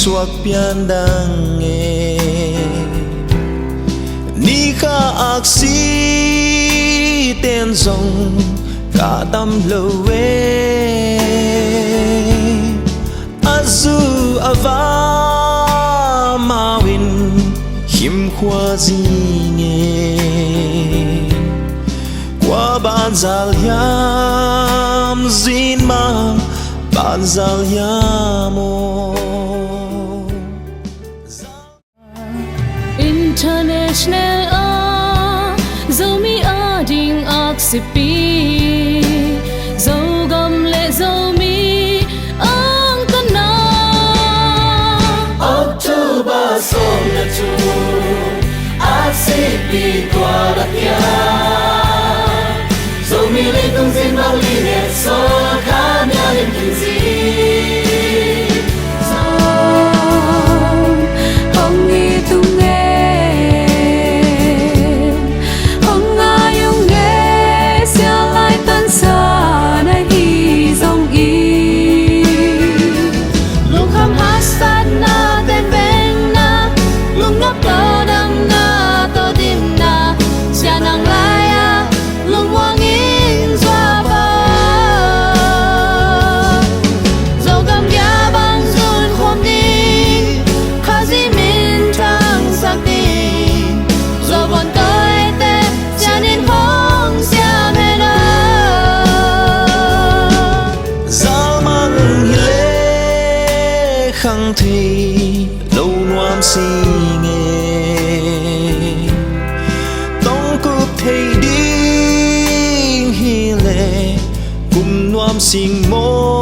suak pian dang e ni kha aksi ten song cả tâm lâu azu ava mawin him khoa gì nghe qua ban zal yam zin ma ban zal yamo international zomi ading aksipi zogam le zomi ang kana October song na tu aksipi kwa la kya zomi le tung zin bao li ne so kham ya len kin zi khăng thì lâu noam si nghe tông cướp thầy đi hi lệ cùng noam sinh mô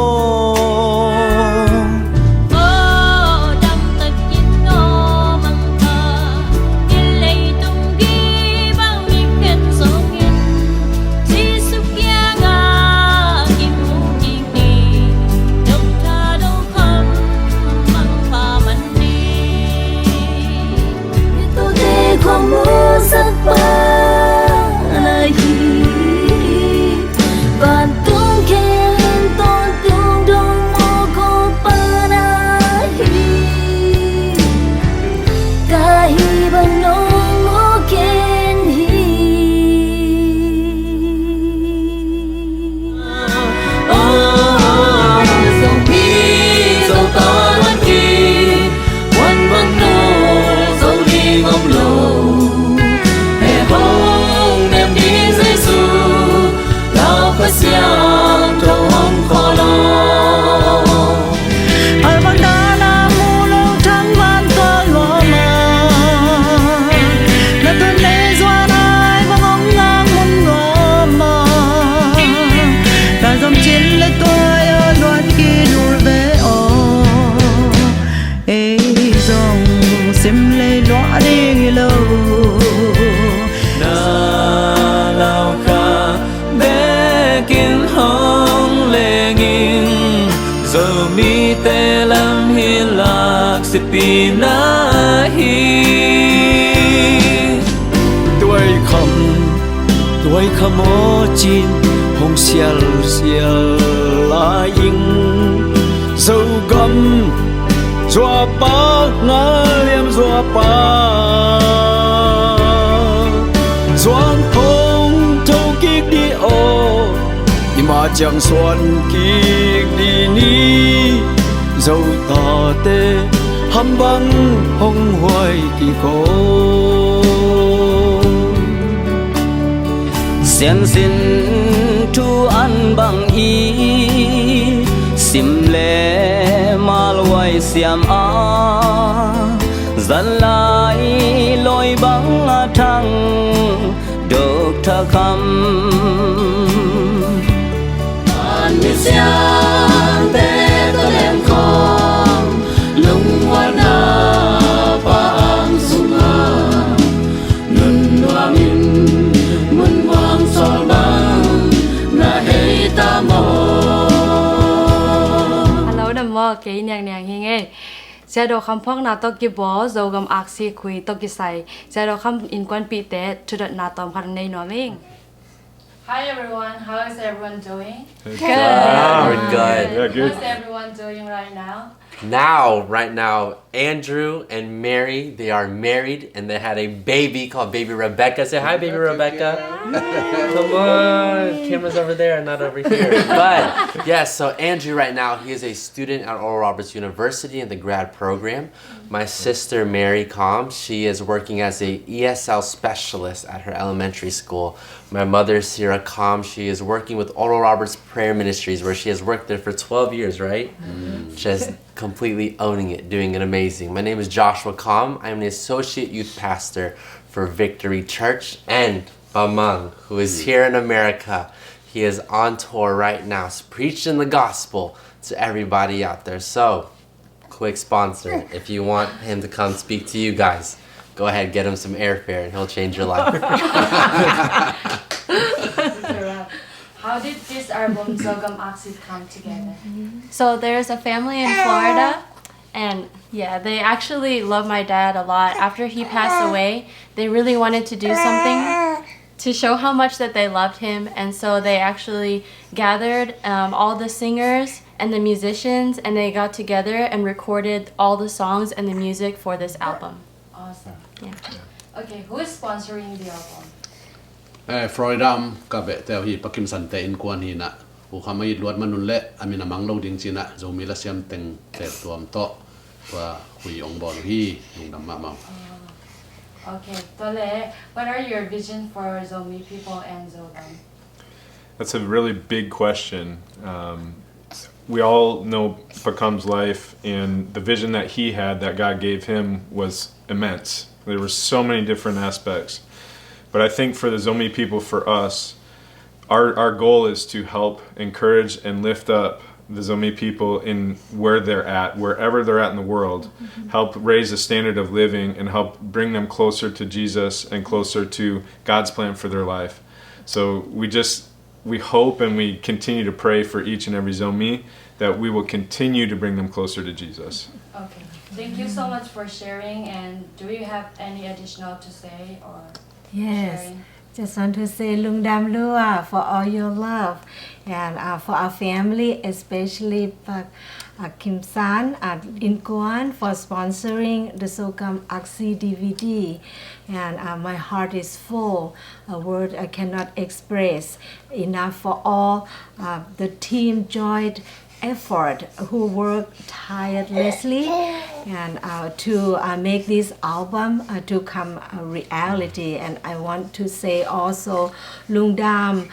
Pinahi tuổi khăm ô chín hồng xial xial la ying dâu gầm doa pa ngã liam doa pa doan phong thâu kick đi ô ima chẳng xuân kick đi ni dâu ta tê hâm băng hồng hoài kỳ cô xiên xin tu ăn bằng y sim lệ mal hoài xiêm a dân lại lối băng thăng được thơ khăm an mi xiang tê tôi em không lung hoa na pa ang sunga nun hoa min mun wang sol bang na hei ta mo hello đầm mơ kỹ nhàng nhàng hi nghe giờ đồ khăm phong na to ki bo zogam aksi khui to ki sai giờ đồ khăm in quan pi te chu dat na tom khang nei no ming. Hi everyone, how is everyone doing? Good. Good. How's everyone doing right now? Right now, Andrew and Mary, they are married and they had a baby called baby Rebecca. Say hi, baby Rebecca. Come on. Camera's over there, not over here. But yes, so Andrew right now, he is a student at Oral Roberts University in the grad program. My sister, Mary Kham, she is working as a ESL specialist at her elementary school. My mother, Sierra Kham, she is working with Oral Roberts Prayer Ministries, where she has worked there for 12 years, right? Just completely owning it, doing it amazing. My name is Joshua Kham. I'm the Associate Youth Pastor for Victory Church. And Bamang, who is here in America, he is on tour right now, preaching the gospel to everybody out there. So, quick sponsor, if you want him to come speak to you guys, go ahead, get him some airfare and he'll change your life. How did this album ZOGAM AKSI come together? So there's a family in Florida, and yeah, they actually love my dad a lot. After he passed away, they really wanted to do something to show how much that they loved him, and so they actually gathered all the singers and the musicians, and they got together and recorded all the songs and the music for this album. Awesome. Yeah. Okay, who is sponsoring the album? Florida ka be te hi pakim san te in kwan hi na u khamai luat manun le amina manglo ding china zomi la siam teng te tuam to wa hui ong bol hi lungdam ma mau. Okay, Tole, what are your vision for Zomi people and Zogam? That's a really big question. We all know Phawkna's life, and the vision that he had, that God gave him, was immense. There were so many different aspects. But I think for the Zomi people, for us, our goal is to help encourage and lift up the Zomi people in where they're at, wherever they're at in the world, help raise the standard of living and help bring them closer to Jesus and closer to God's plan for their life. So we hope and we continue to pray for each and every Zomi that we will continue to bring them closer to Jesus. Okay, thank you so much for sharing, and do you have any additional to say or Yes, sharing? just want to say Lungdam Lua for all your love, and for our family, especially Kim San in Kuan for sponsoring the ZOGAM AKSI DVD. And my heart is full, a word I cannot express enough for all the team joined effort who worked tirelessly and to make this album to come a reality. And I want to say also Lungdam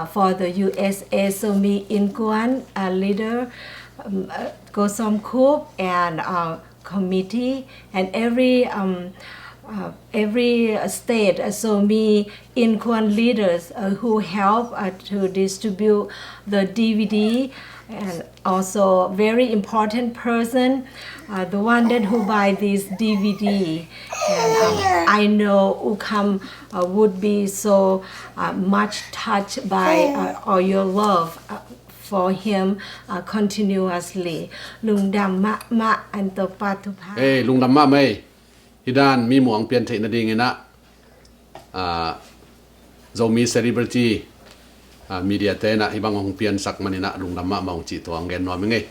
for the USA Somi Inkuan leader Gosom Kup and committee and every state Somi Inkuan leaders who help to distribute the DVD. And also very important person, the one that who buy this DVD. And I know Kham would be so much touched by all your love for him continuously. Lungdam ma and to patupa. Hey, lungdam ma mai. Hidan mi muang pian thei na ding ina. Zomi celebrity media te na ibang hong pian sak manina lungdam ma maung chi to ang gen no mi ngai